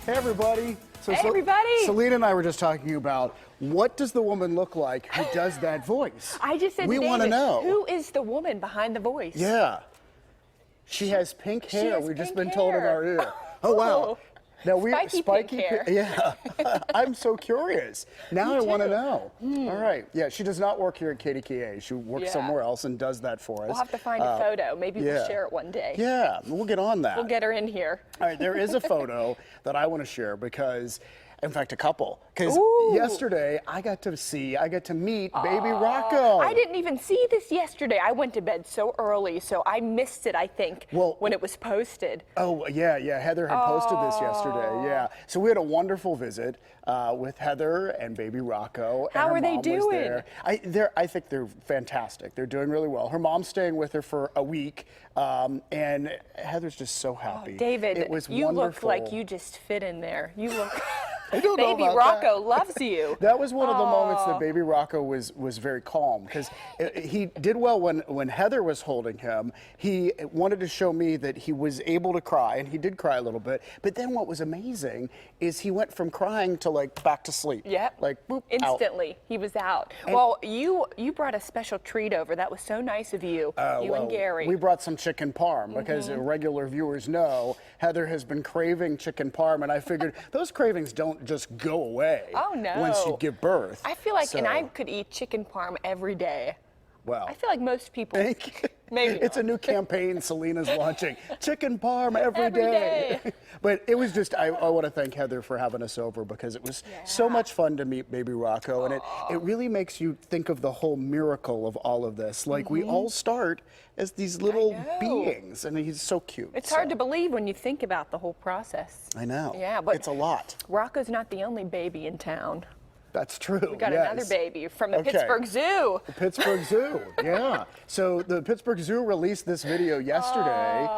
Hey, everybody. Hey, everybody. Selena and I were just talking about what does the woman look like who does that voice? I just said we to want to David, know. who is the woman behind the voice? Yeah. She has pink She hair. has We've just pink been told in hair. our ear. Oh, wow. Oh. Now Spiky pink hair. Yeah. I'm so curious. Now Me I want to too. know. All right. Yeah, she does not work here at KDKA. She works Yeah. somewhere else and does that for us. We'll have to find a photo. Maybe yeah. we'll share it one day. Yeah, we'll get on that. We'll get her in here. All right, there is a photo that I want to share because, in fact, a couple. Because Ooh. yesterday I got to meet baby Rocco. I didn't even see this yesterday. I went to bed so early, so I missed it, I think, when it was posted. Oh, yeah. Heather had posted this yesterday, yeah. So we had a wonderful visit with Heather and baby Rocco. How and her are they mom doing? Was there. I think they're fantastic. They're doing really well. Her mom's staying with her for a week, and Heather's just so happy. David, it was you wonderful. look like you just fit in there. You look... I don't know Baby about Rocco that. loves you. That was one of the moments that baby Rocco was very calm because he did well when Heather was holding him. He wanted to show me that he was able to cry, and he did cry a little bit. But then what was amazing is he went from crying to like back to sleep. Yep. Like boop, instantly, out. he was out. Well, you brought a special treat over. That was so nice of you. You and Gary. We brought some chicken parm because regular viewers know Heather has been craving chicken parm, and I figured those cravings don't just go away. Oh, no. Once you give birth. I feel like, and I could eat chicken parm every day. Well, I feel like most people. Maybe it's not. a new campaign Selena's launching. Chicken parm every Every day. day. But it was just, I want to thank Heather for having us over because it was so much fun to meet baby Rocco. And it really makes you think of the whole miracle of all of this. Like we all start as these little beings, and he's so cute. It's hard to believe when you think about the whole process. I know. Yeah, but it's a lot. Rocco's not the only baby in town. That's true. We got another baby from the Pittsburgh Zoo. The Pittsburgh Zoo, yeah. So the Pittsburgh Zoo released this video yesterday,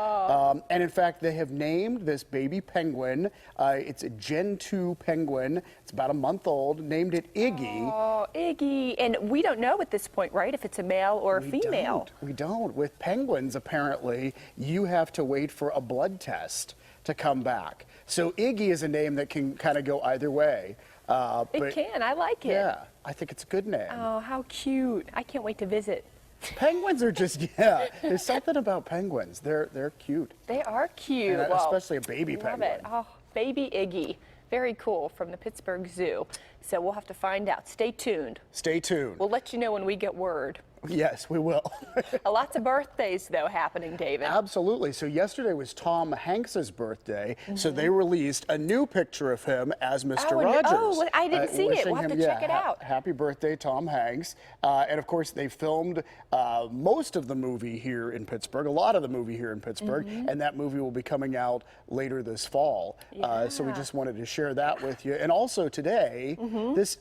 and in fact, they have named this baby penguin. It's a Gen 2 penguin. It's about a month old. Named it Iggy. Oh, Iggy. And we don't know at this point, right, if it's a male or a female. We don't. With penguins, apparently, you have to wait for a blood test to come back. So Iggy is a name that can kind of go either way. It can. I like it. Yeah, I think it's a good name. Oh, how cute. I can't wait to visit. Penguins are just, there's something about penguins. They're cute. They are cute. And well, especially a baby love penguin. it. Oh, baby Iggy. Very cool, from the Pittsburgh Zoo. So we'll have to find out. Stay tuned. Stay tuned. We'll let you know when we get word. Yes, we will. Lots of birthdays, though, happening, David. Absolutely. So yesterday was Tom Hanks's birthday, so they released a new picture of him as Mr. Rogers. Oh, I didn't see it. We'll have to check it out. Happy birthday, Tom Hanks. And of course, they filmed most of the movie here in Pittsburgh, a lot of the movie here in Pittsburgh, and that movie will be coming out later this fall. So we just wanted to share that with you. And also today, this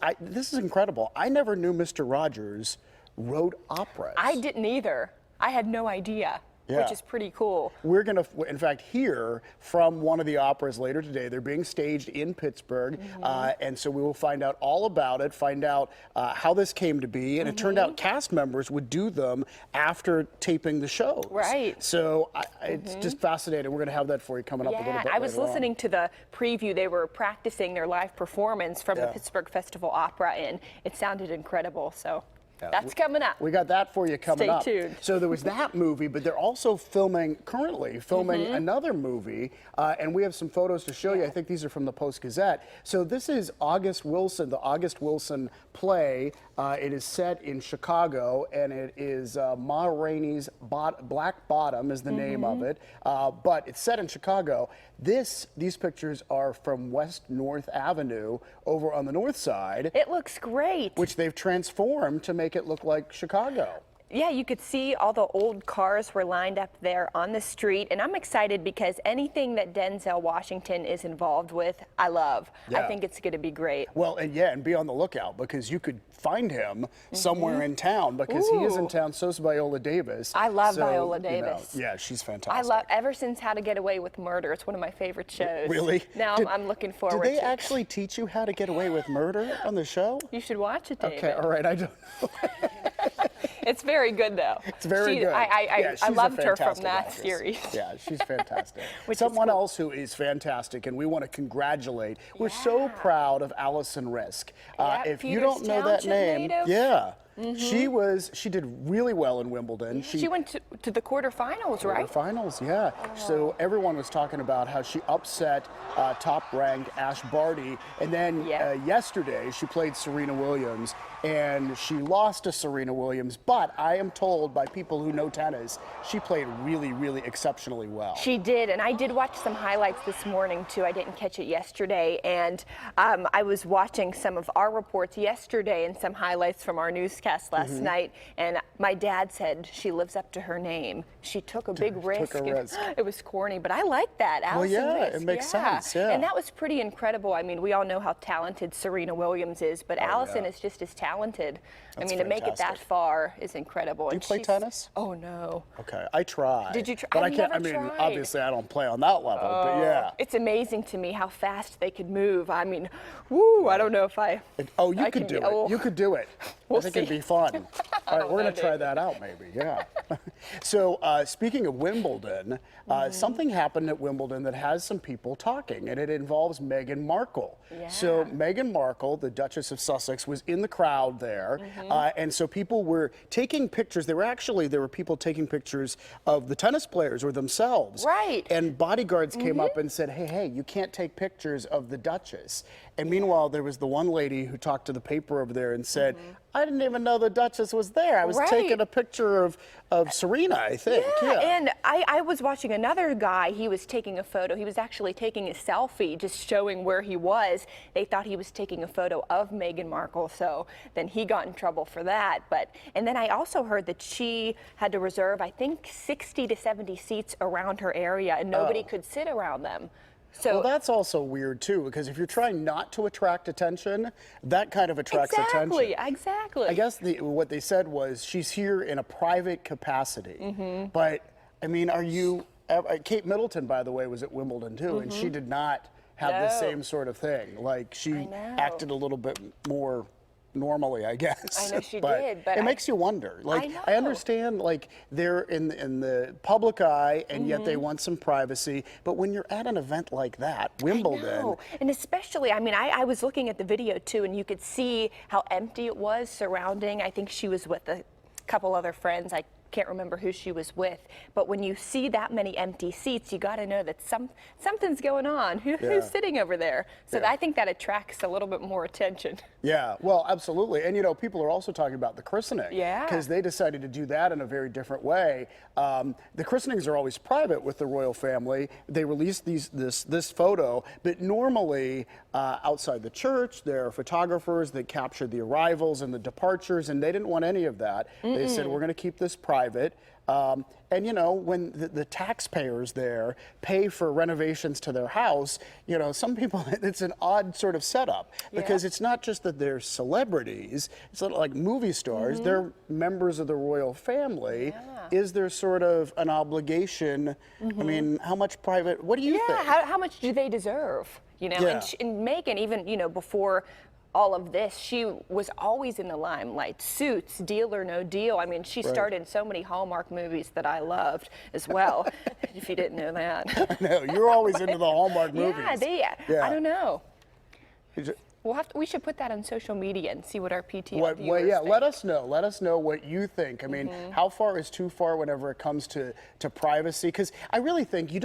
is incredible. I never knew Mr. Rogers wrote operas. I didn't either. I had no idea, which is pretty cool. We're going to, in fact, hear from one of the operas later today. They're being staged in Pittsburgh, and so we will find out all about it, find out how this came to be, and it turned out cast members would do them after taping the shows. Right. So it's just fascinating. We're going to have that for you coming up a little bit I was later listening on. to the preview. They were practicing their live performance from the Pittsburgh Festival Opera, and it sounded incredible, so... That's coming up. We got that for you coming up. Stay tuned. So there was that movie, but they're also currently filming another movie, and we have some photos to show you. I think these are from the Post-Gazette. So this is August Wilson, the August Wilson play. It is set in Chicago, and it is Ma Rainey's Black Bottom is the name of it, but it's set in Chicago. These pictures are from West North Avenue over on the north side. It looks great. Which they've transformed to make it look like Chicago. Yeah, you could see all the old cars were lined up there on the street, and I'm excited because anything that Denzel Washington is involved with, I love. I think it's going to be great. Well, and be on the lookout because you could find him somewhere in town because he is in town. So's Viola Davis. I love Viola Davis. Yeah, she's fantastic. I love, ever since How to Get Away with Murder, it's one of my favorite shows. Really? Now I'm looking forward to it. Did they actually teach you how to get away with murder on the show? You should watch it, David. Okay, all right, I don't know. It's very good though. It's very good. I she's a loved her from fantastic that actress. series. Yeah, she's fantastic. Which is Someone cool. else who is fantastic, and we want to congratulate. We're so proud of Allison Risk. Yeah, If you Peters don't know that Township name, native. yeah. She did really well in Wimbledon. She went to the quarterfinals, right? Finals, yeah. So everyone was talking about how she upset top-ranked Ash Barty, and then yesterday she played Serena Williams, and she lost to Serena Williams. But I am told by people who know tennis, she played really, really exceptionally well. She did, and I did watch some highlights this morning too. I didn't catch it yesterday, and I was watching some of our reports yesterday and some highlights from our newscast last night. And my dad said she lives up to her name. She took a big risk. It was corny, but I like that. Allison Risk, it makes sense. Yeah, and that was pretty incredible. I mean, we all know how talented Serena Williams is, but Allison is just as talented. That's I mean, to make it that fantastic. far is incredible. Do you play tennis? Oh no. Okay, I try. Did you try? But I I've can't. I never mean, tried. obviously, I don't play on that level. But yeah. It's amazing to me how fast they could move. I mean, woo, I don't know if I. You could do it. You could do it. We'll I think see. it'd be fun. All right, we're going know, to try that out maybe. Yeah. So speaking of Wimbledon, something happened at Wimbledon that has some people talking, and it involves Meghan Markle. Yeah. So Meghan Markle, the Duchess of Sussex, was in the crowd there, and so people were taking pictures. There were people taking pictures of the tennis players or themselves. Right. And bodyguards came up and said, hey, you can't take pictures of the Duchess. And meanwhile, there was the one lady who talked to the paper over there and said, I didn't even know the Duchess was there. I was taking a picture of Serena, I think. Yeah, and I was watching another guy. He was taking a photo. He was actually taking a selfie, just showing where he was. They thought he was taking a photo of Meghan Markle, so then he got in trouble for that. And then I also heard that she had to reserve, I think, 60 to 70 seats around her area, and nobody could sit around them. So Well, that's also weird, too, because if you're trying not to attract attention, that kind of attracts attention. Exactly. I guess what they said was she's here in a private capacity. But, I mean, Kate Middleton, by the way, was at Wimbledon, too, and she did not have the same sort of thing. Like, she acted a little bit more normally, I guess. I know she did, but it makes you wonder. Like, know. I understand, like, they're in the public eye, and yet they want some privacy. But when you're at an event like that, Wimbledon. I know. And especially, I mean, I was looking at the video too, and you could see how empty it was surrounding. I think she was with a couple other friends. I can't remember who she was with, but when you see that many empty seats, you got to know that something's going on. Who's sitting over there? So I think that attracts a little bit more attention. Yeah, well, absolutely. And, you know, people are also talking about the christening. Yeah. Because they decided to do that in a very different way. The christenings are always private with the royal family. They released this photo, but normally outside the church, there are photographers that capture the arrivals and the departures, and they didn't want any of that. They said, we're going to keep this private. And, you know, when the taxpayers there pay for renovations to their house, you know, some people, it's an odd sort of setup because it's not just that they're celebrities, it's not like movie stars, they're members of the royal family. Is there sort of an obligation? I mean, how much private, what do you think? How much do they deserve? You know, and Meghan, even, you know, before all of this, she was always in the limelight. Suits, Deal or No Deal. I mean, she starred in so many Hallmark movies that I loved as well, if you didn't know that. No, you're always into the Hallmark movies. I don't know. We should put that on social media and see what our PTL viewers think. Let us know. Let us know what you think. I mean, how far is too far whenever it comes to privacy? Because I really think you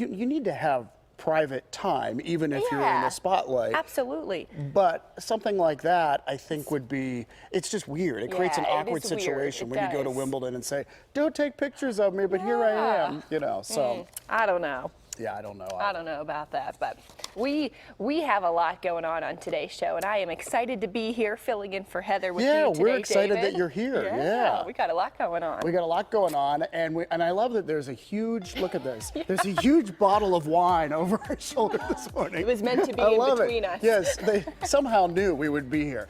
need to have private time, even if you're in the spotlight. Absolutely. But something like that, I think, would be, it's just weird. It creates an awkward situation when you go to Wimbledon and say, don't take pictures of me, but here I am, you know, so. I don't know. Yeah, I don't know. I don't know about that, but we have a lot going on today's show, and I am excited to be here filling in for Heather with you today, we're excited David. that you're here. Yeah, we got a lot going on. We got a lot going on, and I love that there's a huge, look at this, there's a huge bottle of wine over our shoulder this morning. It was meant to be I in love between it. us. Yes, they somehow knew we would be here.